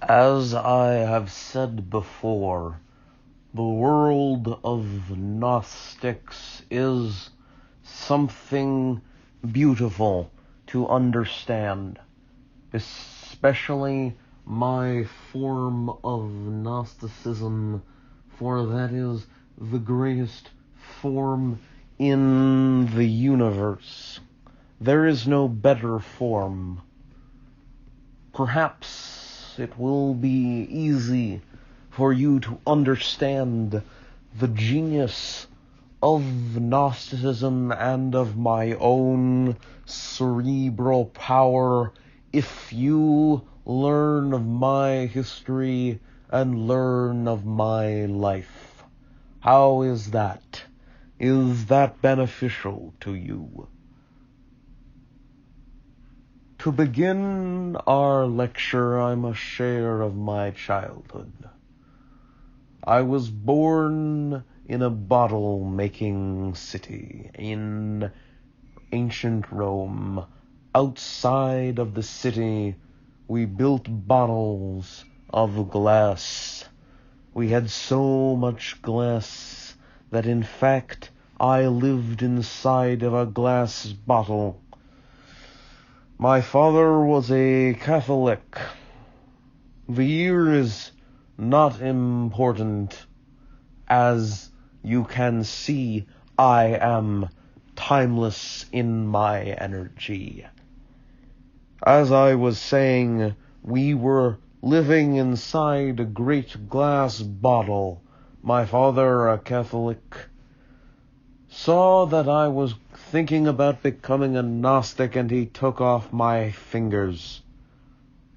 As I have said before, the world of Gnostics is something beautiful to understand, especially my form of Gnosticism, for that is the greatest form in the universe. There is no better form. Perhaps it will be easy for you to understand the genius of Gnosticism and of my own cerebral power if you learn of my history and learn of my life. How is that? Is that beneficial to you? To begin our lecture, I must share of my childhood. I was born in a bottle-making city in ancient Rome. Outside of the city, we built bottles of glass. We had so much glass that, in fact, I lived inside of a glass bottle. My father was a Catholic. The year is not important. As you can see, I am timeless in my energy. As I was saying, we were living inside a great glass bottle. My father, a Catholic, saw that I was thinking about becoming a Gnostic, and he took off my fingers.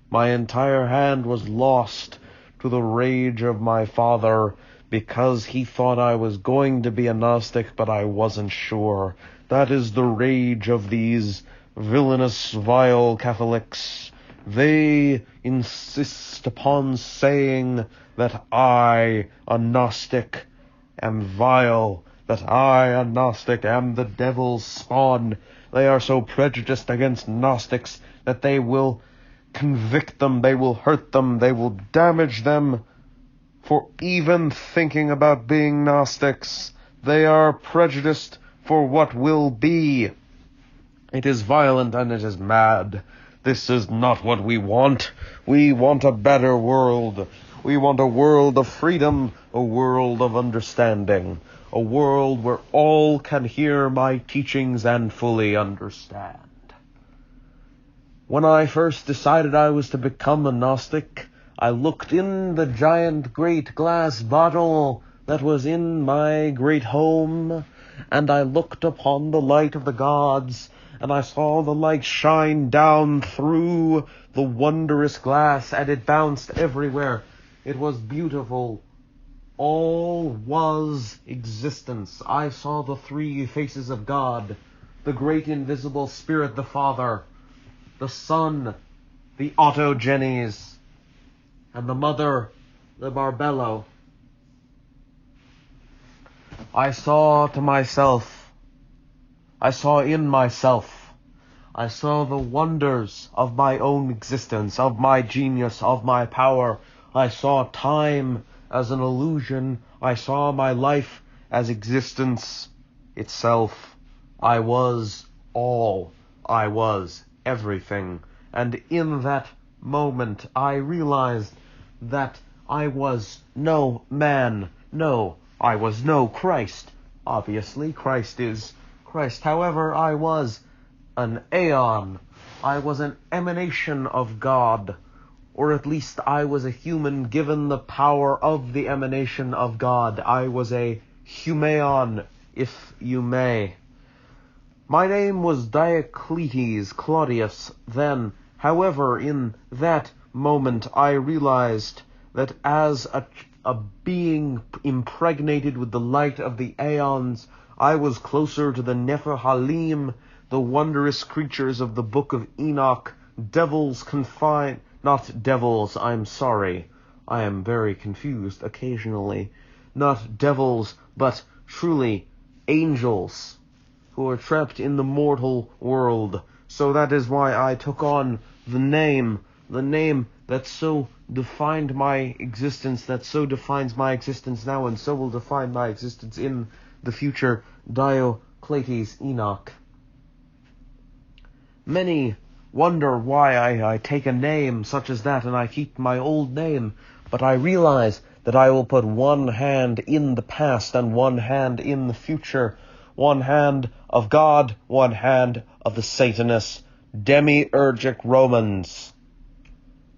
My entire hand was lost to the rage of my father because he thought I was going to be a Gnostic, but I wasn't sure. That is the rage of these villainous, vile Catholics. They insist upon saying that I, a Gnostic, am vile, that I, a Gnostic, am the devil's spawn. They are so prejudiced against Gnostics that they will convict them, they will hurt them, they will damage them for even thinking about being Gnostics. They are prejudiced for what will be. It is violent and it is mad. This is not what we want. We want a better world. We want a world of freedom, a world of understanding, a world where all can hear my teachings and fully understand. When I first decided I was to become a Gnostic, I looked in the giant great glass bottle that was in my great home, and I looked upon the light of the gods, and I saw the light shine down through the wondrous glass, and it bounced everywhere. It was beautiful. All was existence. I saw the three faces of God, the great invisible Spirit, the Father, the Son, the Autogenes, and the Mother, the Barbello. I saw in myself, I saw the wonders of my own existence, of my genius, of my power. I saw time as an illusion. I saw my life as existence itself. I was all. I was everything. And in that moment, I realized that I was no man. No, I was no Christ. Obviously, Christ is Christ. However, I was an aeon. I was an emanation of God. Or at least I was a human given the power of the emanation of God. I was a humeon, if you may. My name was Diocletis Claudius then. However, in that moment I realized that as a being impregnated with the light of the aeons, I was closer to the Nephilim, the wondrous creatures of the book of Enoch, devils confined. Not devils, I'm sorry. I am very confused occasionally. Not devils, but truly angels who are trapped in the mortal world. So that is why I took on the name that so defined my existence, that so defines my existence now, and so will define my existence in the future, Diocletis, Enoch. Many wonder why I take a name such as that and I keep my old name, but I realize that I will put one hand in the past and one hand in the future, one hand of God, one hand of the Satanists, demiurgic Romans.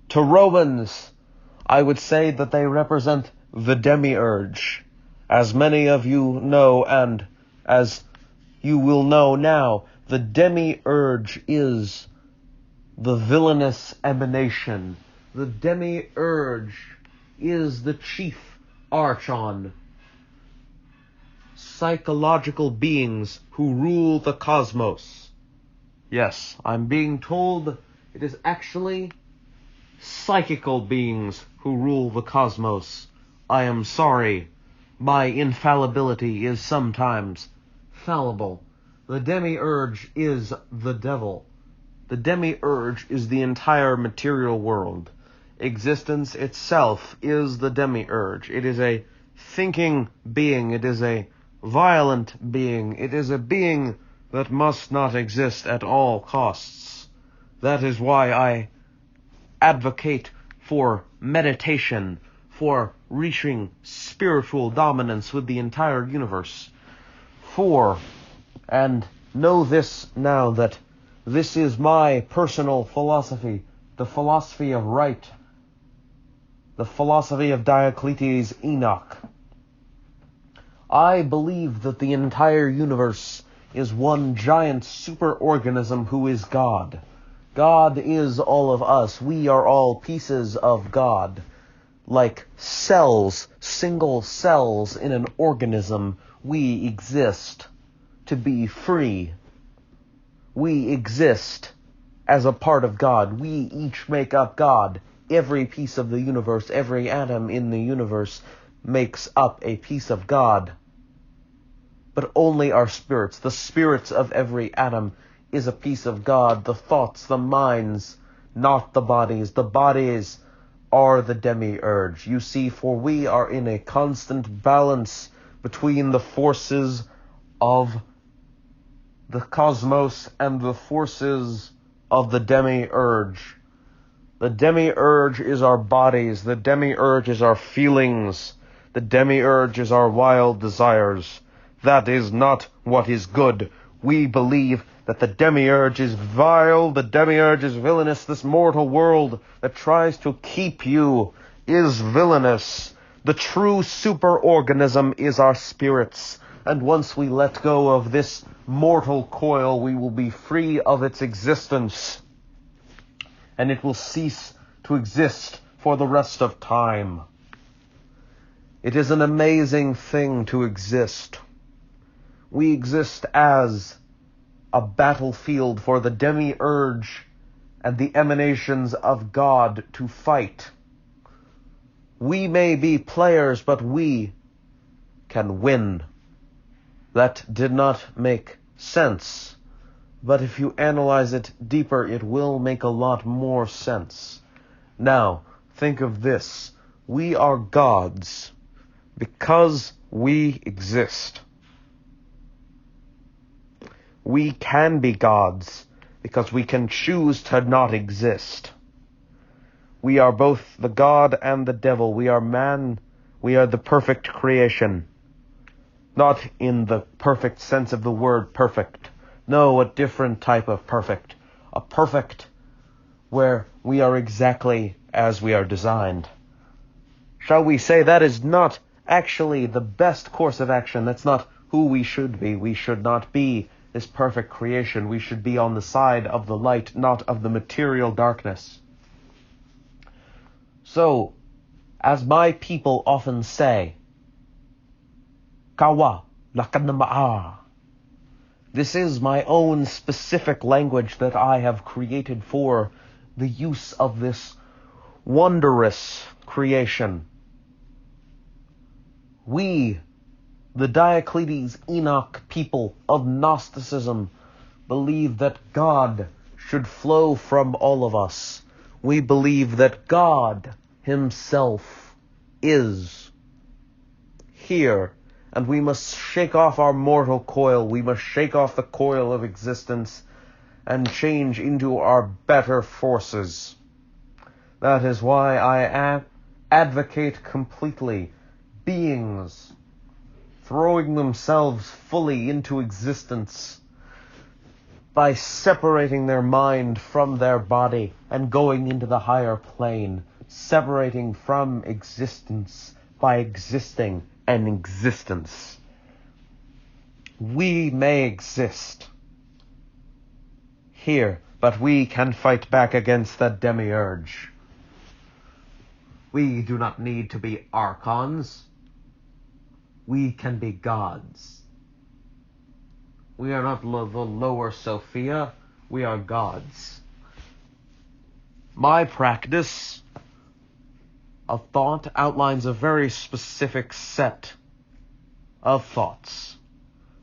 To Romans, I would say that they represent the demiurge. As many of you know, and as you will know now, the demiurge is the villainous emanation. The demiurge is the chief archon. Psychological beings who rule the cosmos. Yes, I'm being told it is actually psychical beings who rule the cosmos. I am sorry. My infallibility is sometimes fallible. The demiurge is the devil. The demiurge is the entire material world. Existence itself is the demiurge. It is a thinking being. It is a violent being. It is a being that must not exist at all costs. That is why I advocate for meditation, for reaching spiritual dominance with the entire universe. And know this now, that this is my personal philosophy, the philosophy of right, the philosophy of Diocletis, Enoch. I believe that the entire universe is one giant superorganism who is God. God is all of us. We are all pieces of God. Like cells, single cells in an organism, we exist to be free. We exist as a part of God. We each make up God. Every piece of the universe, every atom in the universe makes up a piece of God. But only our spirits, the spirits of every atom, is a piece of God. The thoughts, the minds, not the bodies. The bodies are the demiurge. You see, for we are in a constant balance between the forces of the cosmos and the forces of the demiurge. The demiurge is our bodies. The demiurge is our feelings. The demiurge is our wild desires. That is not what is good. We believe that the demiurge is vile, the demiurge is villainous. This mortal world that tries to keep you is villainous. The true superorganism is our spirits. And once we let go of this mortal coil, we will be free of its existence. And it will cease to exist for the rest of time. It is an amazing thing to exist. We exist as a battlefield for the demiurge and the emanations of God to fight. We may be players, but we can win. That did not make sense, but if you analyze it deeper, it will make a lot more sense. Now, think of this. We are gods because we exist. We can be gods because we can choose to not exist. We are both the God and the devil. We are man. We are the perfect creation. Not in the perfect sense of the word perfect. No, a different type of perfect. A perfect where we are exactly as we are designed. Shall we say that is not actually the best course of action? That's not who we should be. We should not be this perfect creation. We should be on the side of the light, not of the material darkness. So, as my people often say, Kawa lakanama'a. This is my own specific language that I have created for the use of this wondrous creation. We, the Diocletis Enoch people of Gnosticism, believe that God should flow from all of us. We believe that God himself is here, and we must shake off our mortal coil. We must shake off the coil of existence and change into our better forces. That is why I advocate completely beings throwing themselves fully into existence by separating their mind from their body and going into the higher plane, separating from existence by existing an existence. We may exist here, but we can fight back against the demiurge. We do not need to be archons. We can be gods. We are not the lower Sophia. We are gods. My practice of thought outlines a very specific set of thoughts.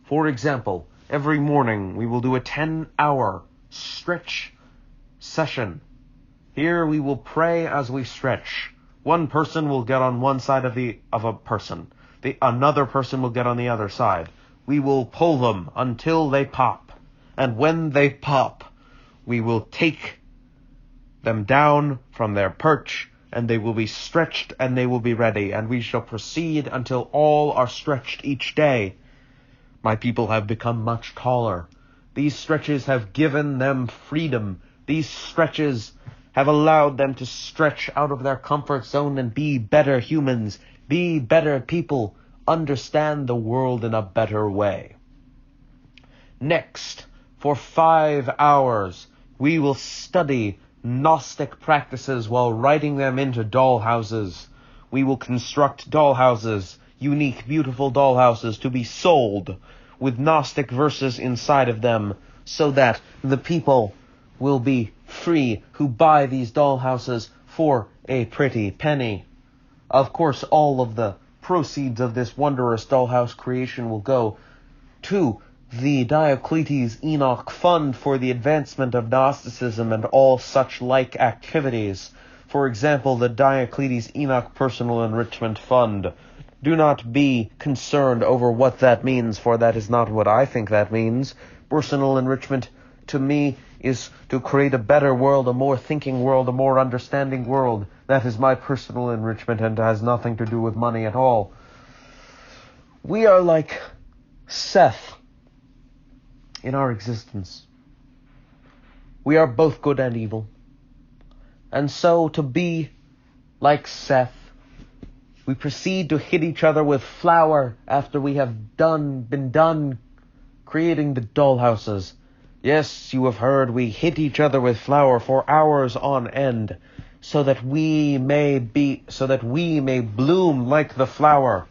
For example, every morning we will do a 10-hour stretch session. Here we will pray as we stretch. One person will get on one side of a person. Another person will get on the other side. We will pull them until they pop. And when they pop, we will take them down from their perch, and they will be stretched and they will be ready. And we shall proceed until all are stretched each day. My people have become much taller. These stretches have given them freedom. These stretches have allowed them to stretch out of their comfort zone and be better humans, be better people, understand the world in a better way. Next, for 5 hours, we will study Gnostic practices while writing them into dollhouses. We will construct dollhouses, unique, beautiful dollhouses to be sold with Gnostic verses inside of them, so that the people will be free who buy these dollhouses for a pretty penny. Of course, all of the proceeds of this wondrous dollhouse creation will go to the Diocletis Enoch Fund for the advancement of Gnosticism and all such like activities. For example, the Diocletis Enoch Personal Enrichment Fund. Do not be concerned over what that means, for that is not what I think that means. Personal enrichment, to me, is to create a better world, a more thinking world, a more understanding world. That is my personal enrichment and has nothing to do with money at all. We are like Seth in our existence. We are both good and evil. And so to be like Seth, we proceed to hit each other with flour after we have been done creating the dollhouses. Yes, you have heard, we hit each other with flour for hours on end, so that we may bloom like the flower.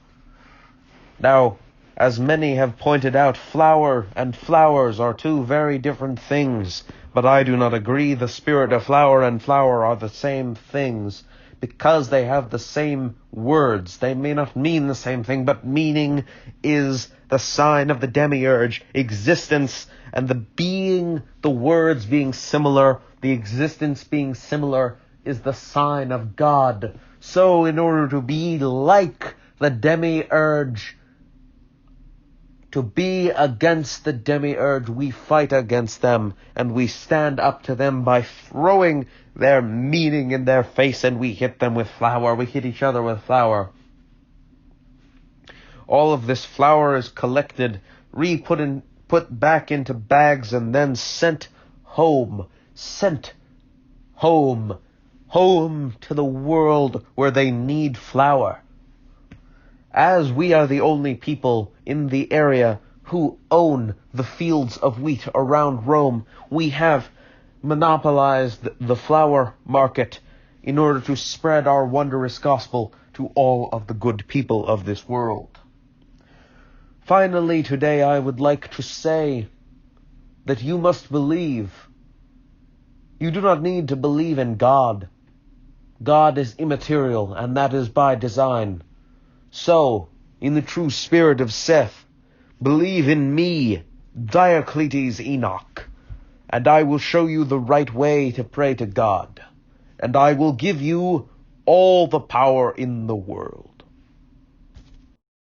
Now, as many have pointed out, flower and flowers are two very different things, but I do not agree. The spirit of flower and flower are the same things, because they have the same words. They may not mean the same thing, but meaning is the sign of the demiurge. Existence and the words being similar, the existence being similar, is the sign of God. So in order to be like the demiurge, to be against the demiurge, we fight against them, and we stand up to them by throwing their meaning in their face, and we hit them with flour. We hit each other with flour. All of this flour is collected, put back into bags, and then sent home to the world where they need flour. As we are the only people in the area who own the fields of wheat around Rome, we have monopolized the flour market in order to spread our wondrous gospel to all of the good people of this world. Finally, today I would like to say that you must believe. You do not need to believe in God. God is immaterial, and that is by design. So, in the true spirit of Seth, believe in me, Diocletis Enoch, and I will show you the right way to pray to God, and I will give you all the power in the world.